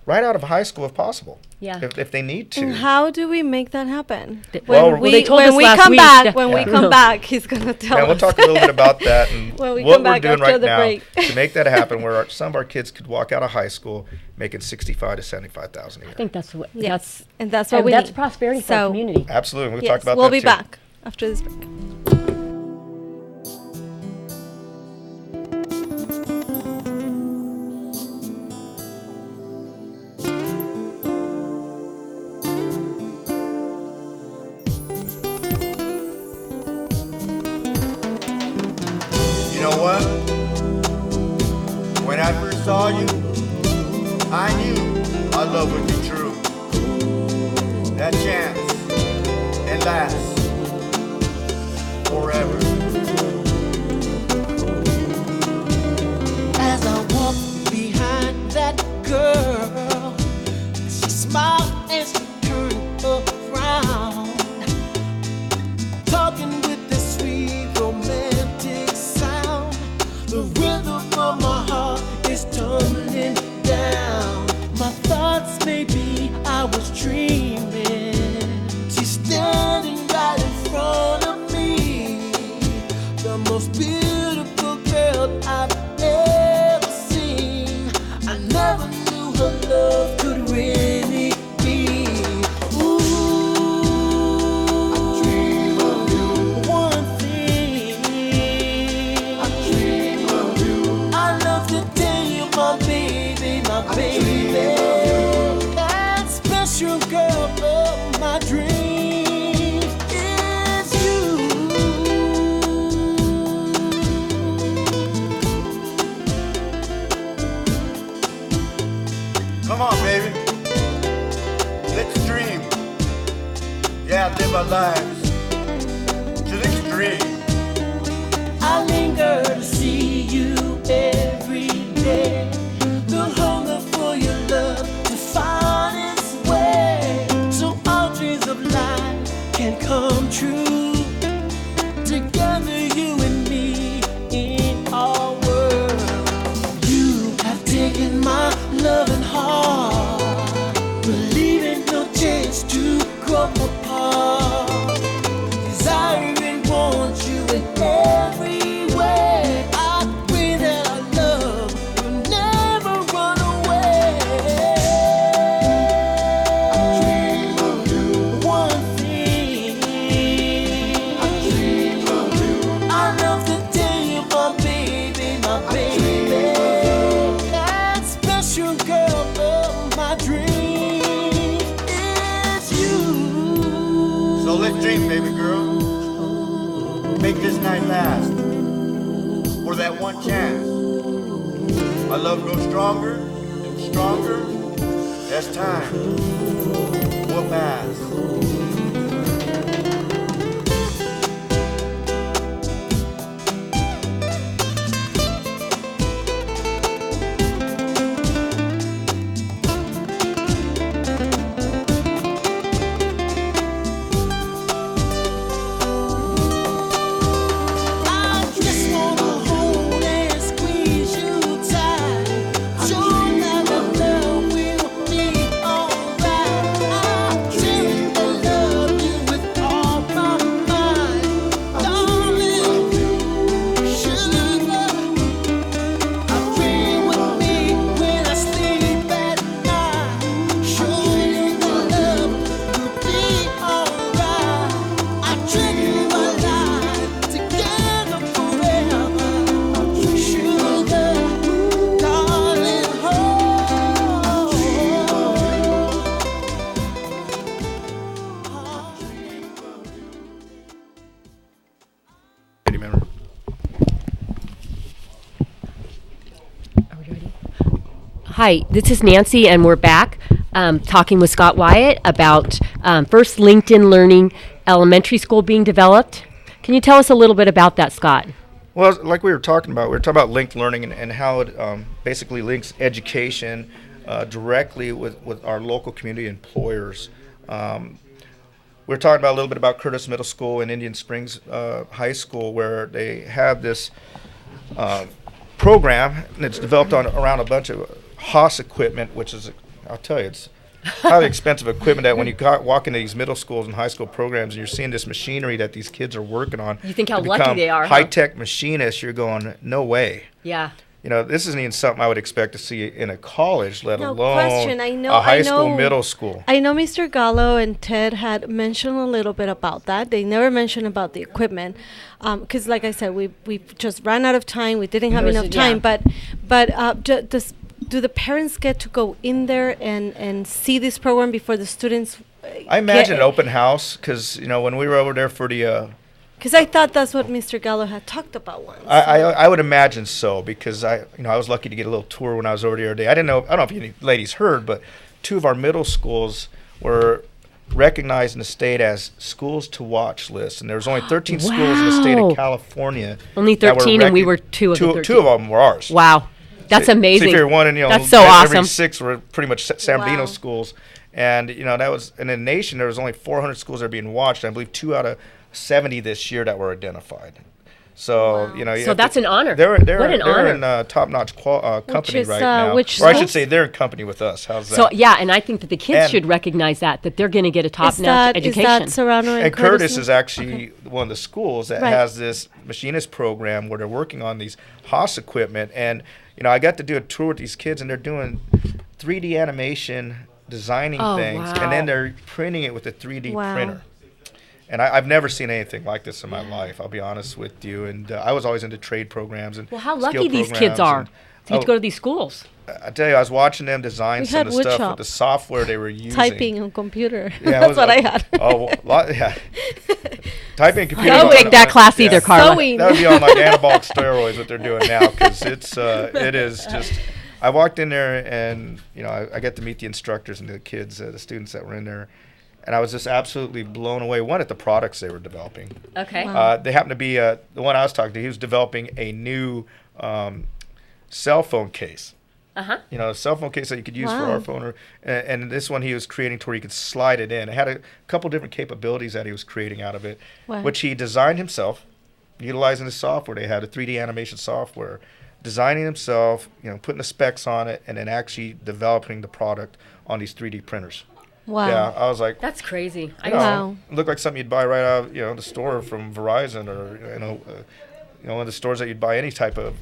right out of high school if possible. Yeah. If they need to. And how do we make that happen? Well, they told when us we last come week. back, when we come back, he's gonna tell Yeah, us. we'll talk a little bit about that and When we what come we're back doing after right the now break. to make that happen, where some of our kids could walk out of high school making $65,000 to $75,000 a year. I think that's what. Yes, and that's what we That's need. prosperity for our community. Absolutely, we'll Yes, talk about we'll that be too. back after this break. You know what? When I first saw you, I knew our love would be true. That chance, it lasts forever. As I walk behind that girl, she smiled and she turned around, talking with this sweet romantic sound. The rhythm of my heart is tumbling down. My thoughts maybe I was dreaming. She's standing right in front of me, the most beautiful girl I've ever seen. I never knew her love could really be. Ooh, I dream of you. One thing, I dream of you. I love to tell you, my baby, my baby. That special girl of my dreams is you. Come on, baby. Let's dream. Yeah, live our lives to the extreme. I linger to see you every day. The hunger for your love to find its way, so our dreams of life can come true. Together, you and me in our world. You have taken my loving heart, believing no chance to grow apart. Desire and want you in every way. I pray that our love will never run away. I dream of you. One thing, I dream of you. I love to tell you, my baby, my baby. That special girl of my dreams is you. So let's dream, baby girl. Make this night last for that one chance. Our love grows stronger and stronger as time will pass. I just wanna hold and squeeze you tight. Sure that our love will be alright. I dream to love you with all my mind, darling. Sugar, I dream with me when I sleep at night. Surely the love will be alright. I dream my life together forever. Sugar, darling, Committee member. Hi, this is Nancy, and we're back talking with Scott Wyatt about first LinkedIn Learning Elementary School being developed. Can you tell us a little bit about that, Scott? Well, like we were talking about linked learning and how it basically links education directly with our local community employers. We're talking about a little bit about Curtis Middle School and Indian Springs High School, where they have this program, and it's developed around a bunch of Haas equipment, which is I'll tell you, it's highly expensive equipment that when you walk into these middle schools and high school programs and you're seeing this machinery that these kids are working on. You think how to lucky become they are, huh? high-tech machinists, you're going, no way. Yeah. You know, this isn't even something I would expect to see in a college, let No alone question. a high school, middle school. I know Mr. Gallo and Ted had mentioned a little bit about that. They never mentioned about the equipment, because, like I said, we just ran out of time. We didn't have enough time. But do the parents get to go in there and see this program before the students? I imagine an open house, because you know when we were over there for the. Because I thought that's what Mr. Gallo had talked about once. I would imagine so, because I was lucky to get a little tour when I was over there today. I don't know if you ladies heard, but 2 of our middle schools were recognized in the state as schools to watch list, and there was only 13 schools in the state of California. Only 13, and we were 2 of the 13. 2 of them were ours. Wow, that's amazing. So if you're one, and that's so awesome. Every 6 were pretty much San Bernardino schools, and that was in the nation. There was only 400 schools that are being watched. And I believe 2 out of 70 this year that were identified. So so that's an honor. They're honor. in top-notch company right now. Which or I should say they're in company with us. How's that? So yeah, and I think that the kids should recognize that they're going to get a top-notch education. Is that Serrano and Curtis is actually one of the schools that has this machinist program where they're working on these Haas equipment. And I got to do a tour with these kids, and they're doing 3D animation, designing things, and then they're printing it with a 3D printer. And I've never seen anything like this in my life, I'll be honest with you. And I was always into trade programs and how lucky these kids are to get to go to these schools. I tell you, I was watching them design some of the stuff with the software they were using. Typing on computer. Yeah, that's what I had. Typing computer. I don't take that class either, Carla. That would be on like anabolic steroids what they're doing now, because it is just. I walked in there and I got to meet the instructors and the kids, the students that were in there. And I was just absolutely blown away, one, at the products they were developing. Okay. They happened to be, the one I was talking to, he was developing a new cell phone case. Uh-huh. A cell phone case that you could use for our phone. And this one he was creating to where you could slide it in. It had a couple different capabilities that he was creating out of it, which he designed himself, utilizing the software. They had a 3D animation software, designing himself, putting the specs on it, and then actually developing the product on these 3D printers. Wow. Yeah, I was like, that's crazy. It looked like something you'd buy right out of the store from Verizon, or one of the stores that you'd buy any type of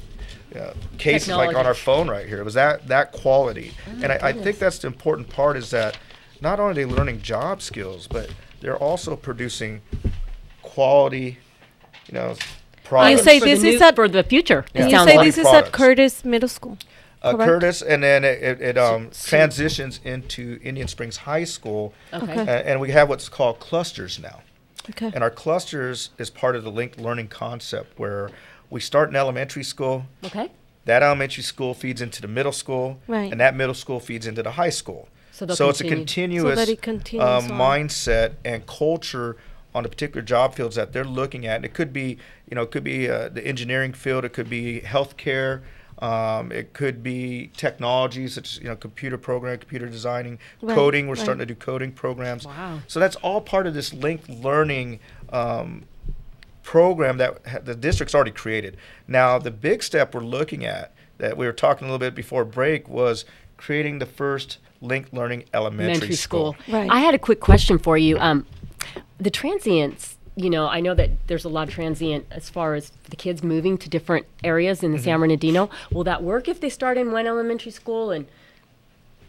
cases like on our phone right here. It was that quality. And I think that's the important part, is that not only are they learning job skills, but they're also producing quality, products. You say this is for the future. You say this is at Curtis Middle School. Curtis, and then it transitions into Indian Springs High School. Okay. And we have what's called clusters now. Okay. And our clusters is part of the linked learning concept, where we start in elementary school. Okay. That elementary school feeds into the middle school. Right. And that middle school feeds into the high school. So it's a continuous mindset and culture on the particular job fields that they're looking at. And it could be, the engineering field. It could be healthcare. It could be technology, such as computer programming, computer designing, coding. We're starting to do coding programs. Wow. So that's all part of this linked learning program that the district's already created. Now, the big step we're looking at, that we were talking a little bit before break, was creating the first linked learning elementary school. Right. I had a quick question for you. The transients. I know that there's a lot of transient as far as the kids moving to different areas in the San Bernardino. Will that work if they start in one elementary school,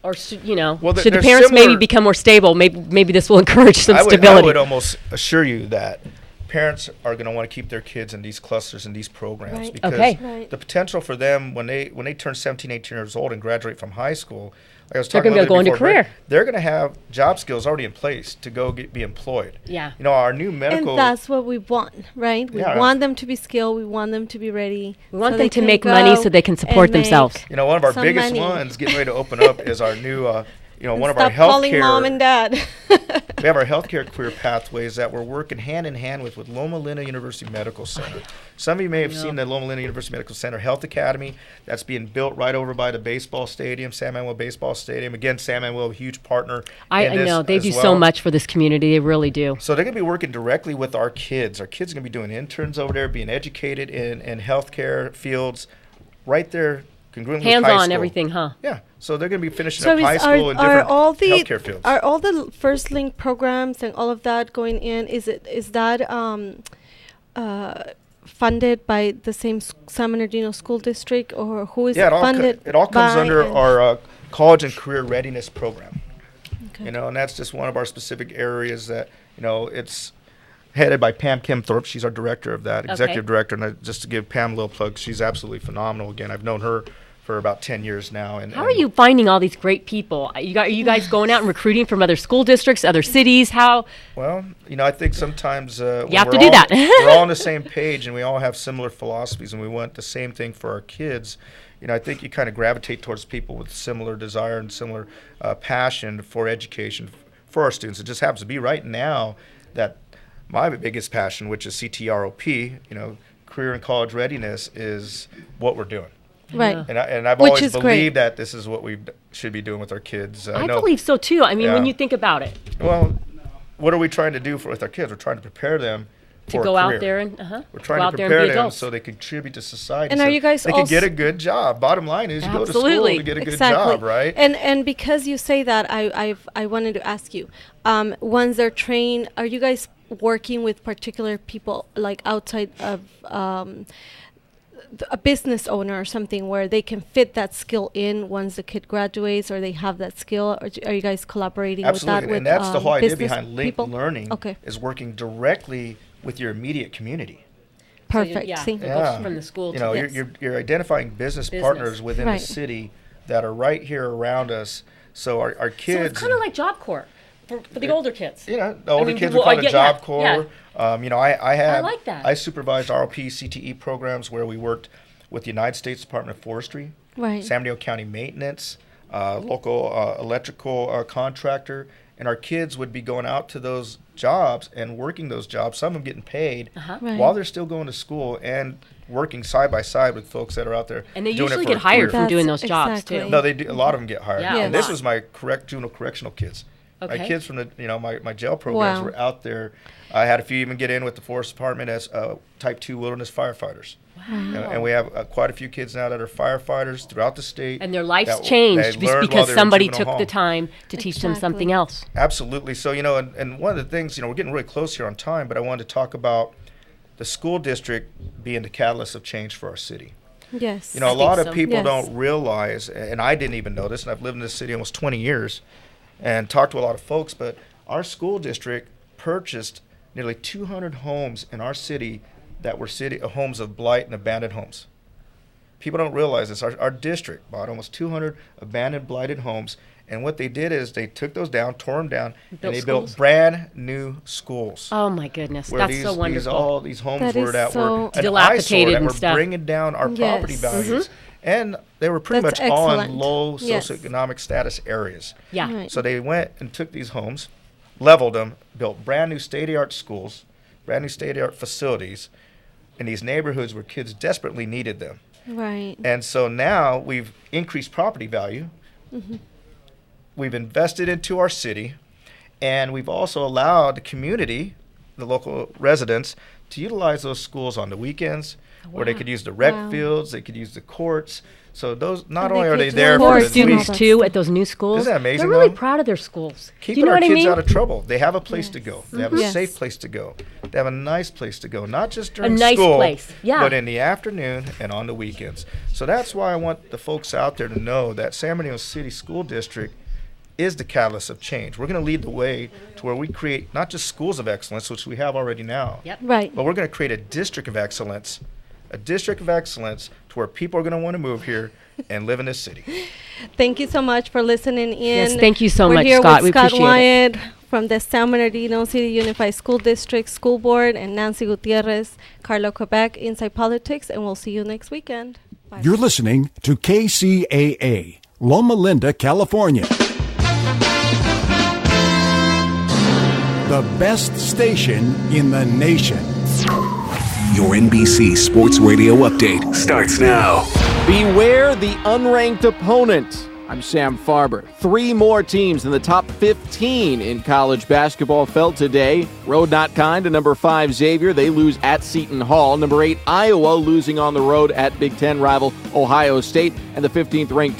or should the parents maybe become more stable? Maybe this will encourage some stability. I would almost assure you that parents are going to want to keep their kids in these clusters and these programs, because the potential for them when they turn 17, 18 years old and graduate from high school, like I was talking about going to career. They're going to have job skills already in place to go be employed. Yeah. Our new medical. And that's what we want, right? We want them to be skilled. We want them to be ready. We want them to make money so they can support themselves. One of our biggest ones getting ready to open up is our new, one of our healthcare. Stop calling mom and dad. We have our healthcare career pathways that we're working hand in hand with Loma Linda University Medical Center. Some of you may have seen the Loma Linda University Medical Center Health Academy that's being built right over by the baseball stadium, San Manuel Baseball Stadium. Again, San Manuel, a huge partner. I know. They do so much for this community. They really do. So they're going to be working directly with our kids. Our kids are going to be doing interns over there, being educated in healthcare fields right there congruent with Hands high on school. everything, huh? Yeah. So they're going to be finishing So up high school in different healthcare fields. Are all the First Link programs and all of that going in? Is that funded by the same San Bernardino School District, or who is funded? It all comes by under and- our college and career readiness program. Okay. You know, and that's just one of our specific areas that, you know, it's headed by Pam Kemthorpe. She's our director of that, executive director. And just to give Pam a little plug, she's absolutely phenomenal. Again, I've known her for about 10 years now. And How are you finding all these great people? Are you guys going out and recruiting from other school districts, other cities? How? Well, you know, I think sometimes you have to do that. We're all on the same page, and we all have similar philosophies, and we want the same thing for our kids. You know, I think you kind of gravitate towards people with similar desire and similar passion for education for our students. It just happens to be right now that my biggest passion, which is CTROP, you know, career and college readiness, is what we're doing. Right. And I've Which always is believed that this is what we should be doing with our kids. I believe so too. I mean, when you think about it. Well, what are we trying to do with our kids? We're trying to prepare them to for go a career. out there and we're trying to prepare them so they contribute to society. And so are you guys they can get a good job. Bottom line is you go to school to get a good job, right? And because you say that, I wanted to ask you, once they're trained, are you guys working with particular people like outside of a business owner or something where they can fit that skill in once the kid graduates, or they have that skill? Or are you guys collaborating Absolutely. with that? And that's the whole idea business behind linked people? learning is working directly with your immediate community. Perfect. From the school. You know, you're identifying business partners within the city that are right here around us. So our kids. So it's kind of like Job Corps for the older kids. You know, the older kids we call it Job Corps. You know, I like that. I supervised RLP CTE programs where we worked with the United States Department of Forestry, right. San Bernardino County Maintenance, local electrical contractor, and our kids would be going out to those jobs and working those jobs, some of them getting paid while they're still going to school and working side by side with folks that are out there. And they doing usually it for get hired career. from doing those jobs too. No, they do. A lot of them get hired. Yeah, and this was my juvenile correctional kids. Okay. My kids from the my jail programs were out there. I had a few even get in with the Forest Department as Type 2 wilderness firefighters. Wow. And we have quite a few kids now that are firefighters throughout the state. And their life's changed just because somebody took the time to teach them something else. Absolutely. So, you know, and one of the things, you know, we're getting really close here on time, but I wanted to talk about the school district being the catalyst of change for our city. Yes. You know, a lot of people don't realize, and I didn't even know this, and I've lived in this city almost 20 years and talked to a lot of folks, but our school district purchased nearly 200 homes in our city that were homes of blight and abandoned homes. People don't realize this. Our district bought almost 200 abandoned, blighted homes, and what they did is they took those down, tore them down, and they built brand new schools. Oh my goodness, that's so wonderful. All these homes were that were dilapidated and stuff. Bringing down our property values. And they were pretty much all in low socioeconomic status areas. Yeah. Right. So they went and took these homes, leveled them, built brand new state-of-the-art schools, brand new state-of-the-art facilities in these neighborhoods where kids desperately needed them. Right. And so now we've increased property value. Mm-hmm. We've invested into our city, and we've also allowed the community, the local residents, to utilize those schools on the weekends, where they could use the rec fields, they could use the courts. So those not only are they there for the students too at those new schools. Isn't that amazing? They're really proud of their schools. Keeping our kids out of trouble. They have a place to go. They have a safe place to go. They have a nice place to go, not just during school, but in the afternoon and on the weekends. So that's why I want the folks out there to know that San Bernardino City School District is the catalyst of change. We're going to lead the way to where we create not just schools of excellence, which we have already now, right, but we're going to create a district of excellence to where people are going to want to move here and live in this city. Thank you so much for listening in. Yes, thank you so We're much, here Scott. with We Scott appreciate Wyatt from the San Bernardino City Unified School District School Board, and Nancy Gutierrez, Carlo Quebec, Inside Politics, and we'll see you next weekend. Bye. You're listening to KCAA, Loma Linda, California. The best station in the nation. Your NBC Sports Radio update starts now. Beware the unranked opponent. I'm Sam Farber. 3 more teams in the top 15 in college basketball fell today. Road not kind to number 5 Xavier. They lose at Seton Hall. Number 8 Iowa losing on the road at Big Ten rival Ohio State. And the 15th ranked